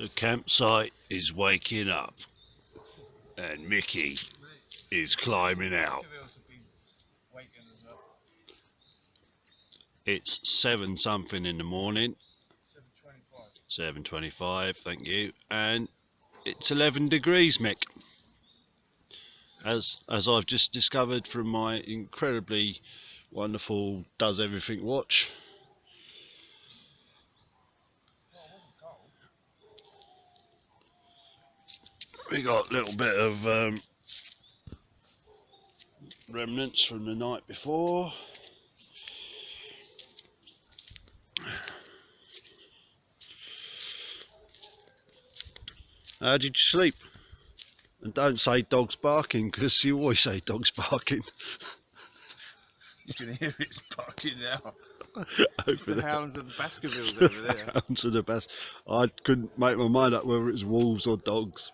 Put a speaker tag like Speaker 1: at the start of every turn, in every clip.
Speaker 1: The campsite is waking up and Mickey is climbing out. It's 7 something in the morning. 7:25, thank you. And it's 11 degrees, Mick. As I've just discovered from my incredibly wonderful Does Everything watch. We got a little bit of remnants from the night before. How did you sleep? And don't say dogs barking, because you always say dogs barking.
Speaker 2: You can hear it's barking now.
Speaker 1: It's
Speaker 2: the hounds of the Baskervilles over there.
Speaker 1: Hounds of the I couldn't make my mind up whether it's wolves or dogs.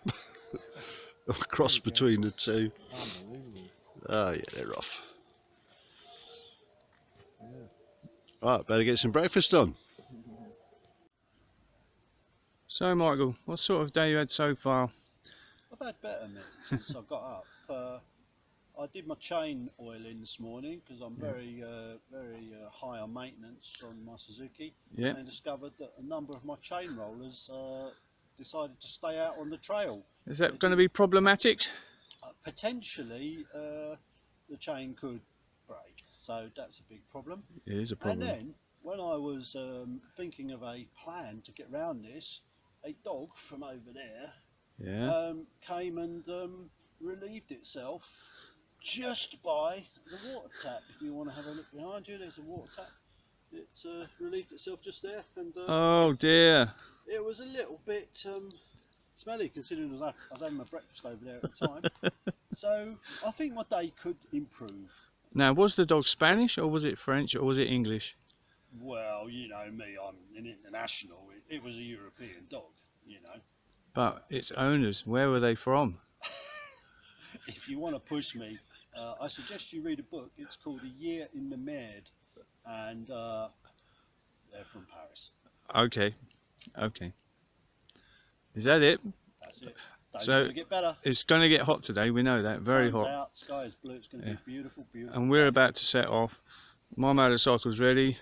Speaker 1: A cross between the two.
Speaker 2: Unbelievable.
Speaker 1: Oh yeah, they're off. Yeah. Right, better get some breakfast on.
Speaker 2: So Michael, what sort of day you had so far?
Speaker 1: I've had better, Mick, since I got up. I did my chain oiling this morning because I'm very high on maintenance on my Suzuki, and discovered that a number of my chain rollers decided to stay out on the trail.
Speaker 2: Is that going to be problematic?
Speaker 1: Potentially, the chain could break, so that's a big problem.
Speaker 2: It is a problem.
Speaker 1: And then, when I was thinking of a plan to get round this, a dog from over there came and relieved itself just by the water tap. If you want to have a look behind you, there's a water tap. It relieved itself just there, and
Speaker 2: oh dear,
Speaker 1: it was a little bit smelly, considering I was having my breakfast over there at the time. So I think my day could improve.
Speaker 2: Now, was the dog Spanish, or was it French, or was it English?
Speaker 1: Well, you know me, I'm an international. It was a European dog, you know.
Speaker 2: But its owners, where were they from?
Speaker 1: If you want to push me, I suggest you read a book. It's called A Year in the Merde, and they're from Paris.
Speaker 2: Okay, okay. Is that it?
Speaker 1: That's it. Day's
Speaker 2: So
Speaker 1: gonna get better.
Speaker 2: It's going to get hot today, we know that, very
Speaker 1: Sun's
Speaker 2: hot.
Speaker 1: Out, sky is blue, it's going to be beautiful, beautiful.
Speaker 2: And we're about to set off. My motorcycle's ready.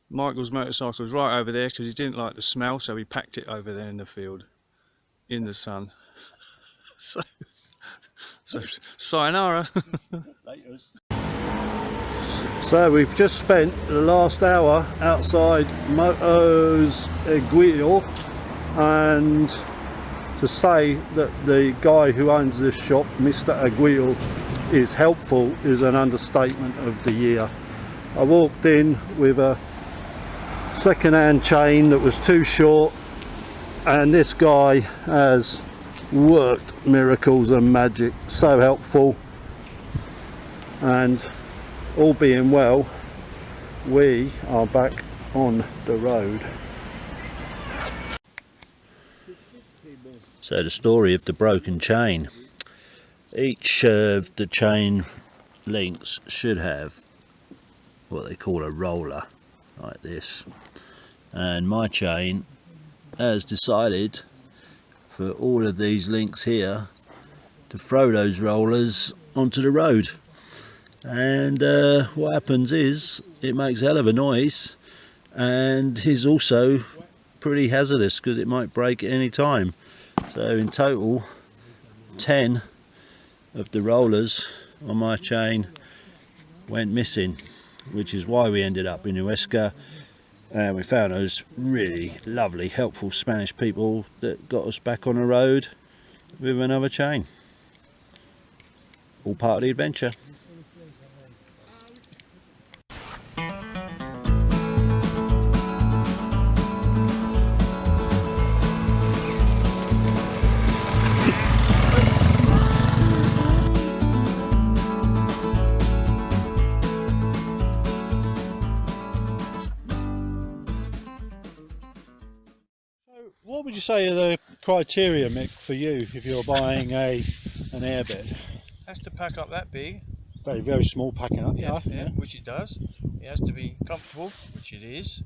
Speaker 2: Michael's motorcycle's right over there because he didn't like the smell, so he packed it over there in the field, in the sun. So sayonara.
Speaker 1: Laters. So we've just spent the last hour outside Motos Aguil, and to say that the guy who owns this shop, Mr. Aguil, is helpful is an understatement of the year. I walked in with a second-hand chain that was too short, and this guy has worked miracles and magic. So helpful, and all being well, we are back on the road. So the story of the broken chain. Each of the chain links should have what they call a roller, like this. And my chain has decided for all of these links here to throw those rollers onto the road. And what happens is it makes a hell of a noise, and is also pretty hazardous because it might break at any time. So in total 10 of the rollers on my chain went missing, which is why we ended up in Huesca, and we found those really lovely helpful Spanish people that got us back on the road with another chain. All part of the adventure. What would you say are the criteria, Mick, for you if you're buying an airbed?
Speaker 2: Has to pack up that big.
Speaker 1: Very small packing up,
Speaker 2: yeah, which it does. It has to be comfortable, which it is.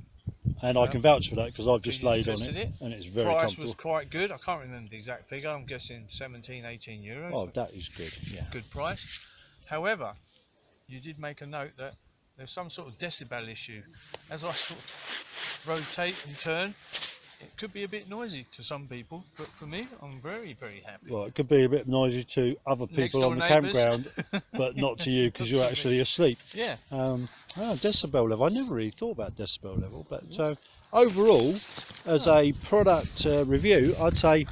Speaker 1: And I can vouch for that because I've just
Speaker 2: You
Speaker 1: laid on
Speaker 2: tested
Speaker 1: it, and it's very
Speaker 2: Price
Speaker 1: comfortable.
Speaker 2: was quite good. I can't remember the exact figure. I'm guessing 17, 18 euros.
Speaker 1: Oh, that is good. Yeah.
Speaker 2: Good price. However, you did make a note that there's some sort of decibel issue. As I sort of rotate and turn, it could be a bit noisy to some people, but for me, I'm very, very happy.
Speaker 1: Well, it could be a bit noisy to other people on the campground, but not to you because you're actually asleep.
Speaker 2: Yeah.
Speaker 1: Decibel level. I never really thought about decibel level, but overall, as a product review, I'd say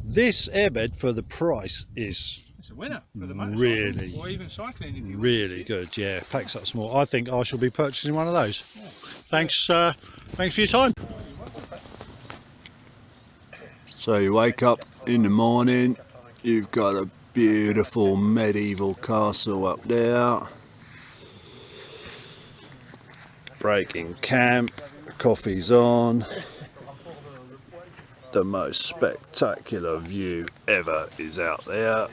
Speaker 1: this airbed for the price is
Speaker 2: It's a winner for the motorcycle,
Speaker 1: really,
Speaker 2: or even cycling if you
Speaker 1: really good. Yeah, packs up small. I think I shall be purchasing one of those.
Speaker 2: Yeah.
Speaker 1: Thanks for your time. So you wake up in the morning, you've got a beautiful medieval castle up there. Breaking camp, coffee's on. The most spectacular view ever is out there.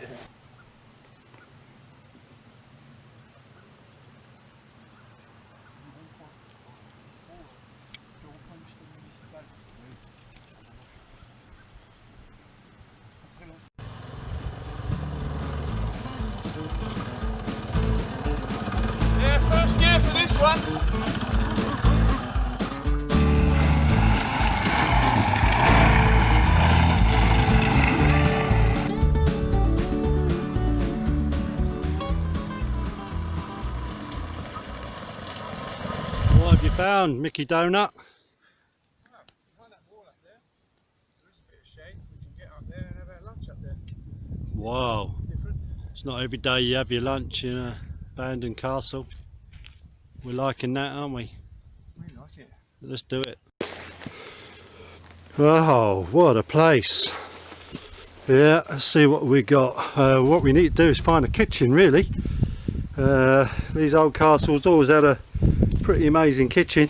Speaker 2: Yeah, first gear for this one.
Speaker 1: What have you found, Mickey Donut?
Speaker 2: Behind that wall up there, there is a bit of shade. We can get up there and have our lunch up there.
Speaker 1: Wow,
Speaker 2: Different.
Speaker 1: it's not every day you have your lunch in a abandoned castle. We're liking that, aren't we?
Speaker 2: We like it.
Speaker 1: Let's do it. Oh, what a place. Yeah, let's see what we got. What we need to do is find a kitchen, really. These old castles always had a pretty amazing kitchen.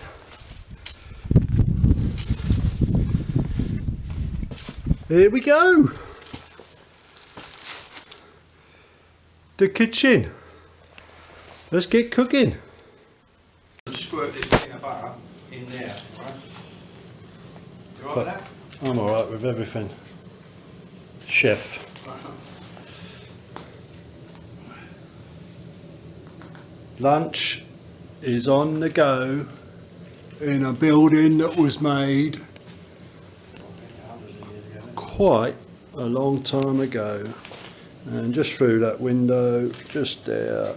Speaker 1: Here we go. The kitchen. Let's get cooking.
Speaker 2: Squirt this peanut butter in there, right? You alright with that?
Speaker 1: I'm alright with everything. Chef. Lunch is on the go in a building that was made quite a long time ago, and just through that window just there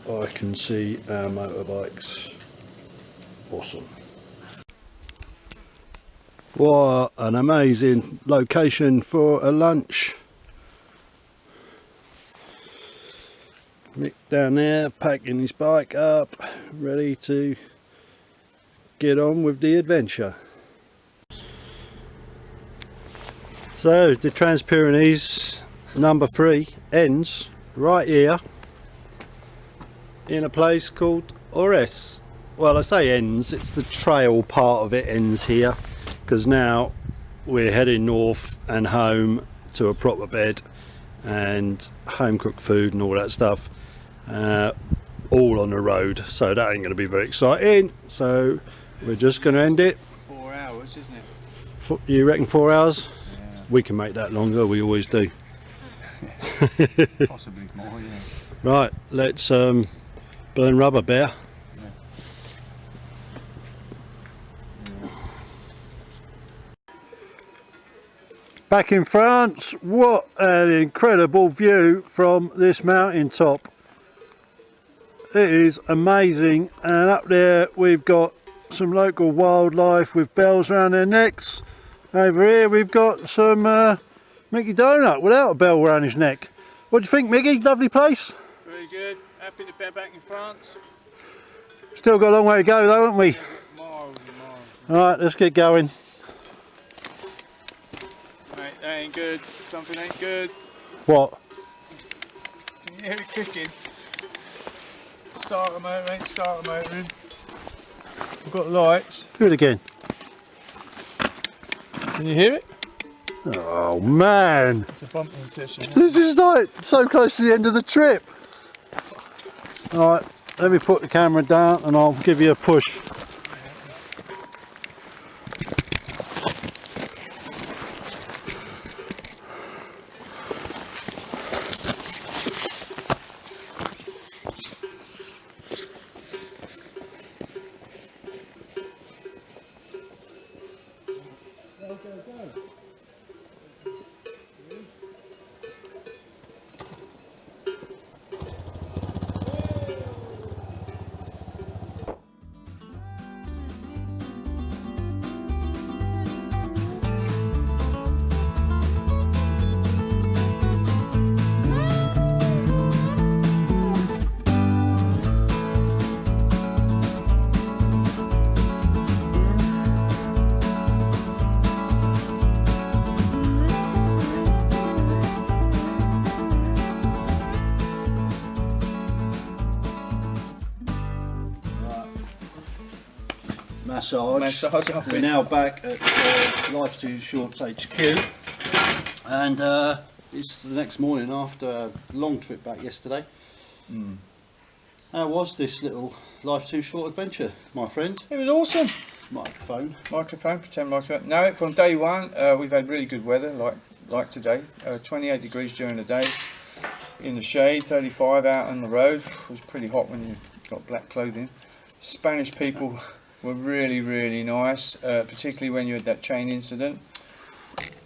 Speaker 1: I can see our motorbikes. Awesome. What an amazing location for a lunch. Mick down there packing his bike up, ready to get on with the adventure. So the Pyrenees number 3 ends right here in a place called Ores. Well, I say ends, it's the trail part of it ends here, because now we're heading north and home to a proper bed and home cooked food and all that stuff, all on the road, so that ain't going to be very exciting, so we're just going to end it.
Speaker 2: 4 hours, isn't it?
Speaker 1: You reckon 4 hours?
Speaker 2: Yeah.
Speaker 1: We can make that longer, we always do.
Speaker 2: Possibly more, yeah.
Speaker 1: Right, let's burn rubber, Bear. Back in France, what an incredible view from this mountaintop. It is amazing, and up there we've got some local wildlife with bells around their necks. Over here we've got some Mickey Donut without a bell around his neck. What do you think, Mickey? Lovely place?
Speaker 2: Very good. Happy to be back in France.
Speaker 1: Still got a long way to go though, haven't we?
Speaker 2: Miles and miles.
Speaker 1: Alright, let's get going.
Speaker 2: Mate, that ain't good. Something ain't good.
Speaker 1: What?
Speaker 2: Can you hear it clicking? Starter motor ain't starter motoring. We've got lights.
Speaker 1: Do it again.
Speaker 2: Can you hear it?
Speaker 1: Oh man!
Speaker 2: It's a bumping session.
Speaker 1: This is like so close to the end of the trip. Alright, let me put the camera down and I'll give you a push. massage. We're now back at Life's Too Short's HQ, and it's the next morning after a long trip back yesterday. How was this little Life Too Short adventure, my friend?
Speaker 3: It was awesome.
Speaker 1: Microphone,
Speaker 3: pretend microphone. No, from day one, we've had really good weather, like today. 28 degrees during the day, in the shade, 35 out on the road. It was pretty hot when you got black clothing. Spanish people were really, really nice, particularly when you had that chain incident.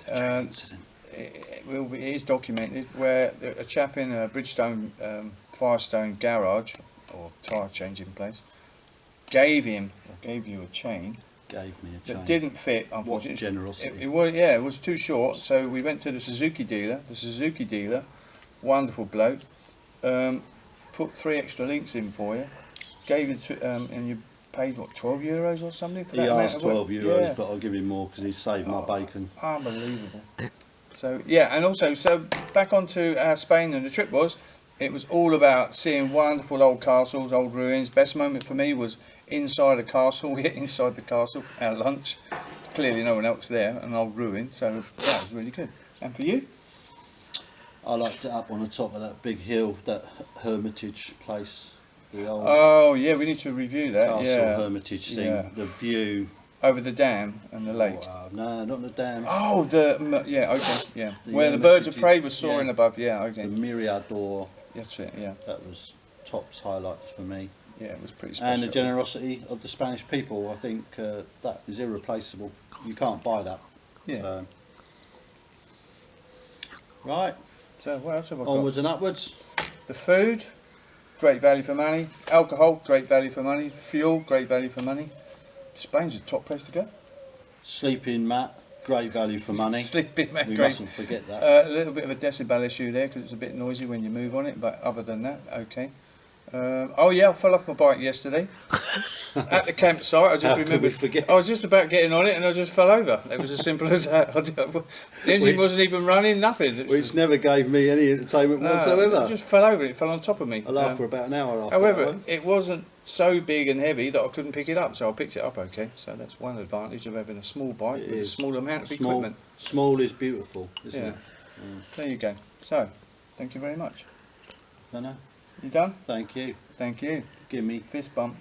Speaker 3: It is documented where a chap in a Bridgestone Firestone garage or tyre changing place gave you a chain.
Speaker 1: Gave me a chain
Speaker 3: That didn't fit, unfortunately.
Speaker 1: What generosity.
Speaker 3: It was too short, so we went to the Suzuki dealer, wonderful bloke, put 3 extra links in for you, gave you and you paid what, €12 or something for that?
Speaker 1: He
Speaker 3: amount
Speaker 1: asked
Speaker 3: of work?
Speaker 1: €12,
Speaker 3: Yeah.
Speaker 1: but I'll give him more because he saved my bacon.
Speaker 3: Unbelievable. So yeah, and also, so back onto how Spain and the trip was, it was all about seeing wonderful old castles, old ruins. Best moment for me was inside a castle. We hit inside the castle for our lunch. Clearly no one else there, an old ruin, so that was really good. And for you?
Speaker 1: I liked it up on the top of that big hill, that Hermitage place. The old
Speaker 3: Oh yeah, we need to review that.
Speaker 1: castle
Speaker 3: Yeah,
Speaker 1: Hermitage thing.
Speaker 3: Yeah.
Speaker 1: The view.
Speaker 3: over the dam and the lake.
Speaker 1: No, not the dam.
Speaker 3: Oh, yeah, okay, yeah.
Speaker 1: The
Speaker 3: Where the birds of
Speaker 1: Hermitage,
Speaker 3: prey were soaring
Speaker 1: yeah.
Speaker 3: above. Yeah, okay.
Speaker 1: The Mirador.
Speaker 3: That's it. Yeah,
Speaker 1: That was tops highlights for me.
Speaker 3: yeah, it was pretty special.
Speaker 1: And the generosity of the Spanish people, I think that is irreplaceable. You can't buy that.
Speaker 3: Yeah.
Speaker 1: So. Right,
Speaker 3: So what else have I got?
Speaker 1: onwards and upwards.
Speaker 3: The food, great value for money. Alcohol, great value for money. Fuel, great value for money. Spain's a top place to go.
Speaker 1: Sleeping mat, great value for money.
Speaker 3: Sleeping mat,
Speaker 1: We
Speaker 3: great.
Speaker 1: mustn't forget that.
Speaker 3: A little bit of a decibel issue there because it's a bit noisy when you move on it, but other than that, okay. Oh yeah, I fell off my bike yesterday at the campsite. I just
Speaker 1: How could
Speaker 3: remembered.
Speaker 1: we forget?
Speaker 3: I was just about getting on it and I just fell over. It was as simple as that. The engine
Speaker 1: Which-
Speaker 3: wasn't even running, nothing. It's
Speaker 1: Which never gave me any entertainment
Speaker 3: no,
Speaker 1: whatsoever.
Speaker 3: it just fell over. It fell on top of me.
Speaker 1: I laughed for about an hour after
Speaker 3: However,
Speaker 1: that one.
Speaker 3: it wasn't so big and heavy that I couldn't pick it up, so I picked it up okay. So that's one advantage of having a small bike
Speaker 1: It
Speaker 3: with a
Speaker 1: is.
Speaker 3: small amount of
Speaker 1: Small,
Speaker 3: equipment.
Speaker 1: small is beautiful, isn't
Speaker 3: Yeah.
Speaker 1: it?
Speaker 3: There you go. So, thank you very much.
Speaker 1: No,
Speaker 3: You done?
Speaker 1: thank you.
Speaker 3: Thank you.
Speaker 1: Give me
Speaker 3: Fist bump.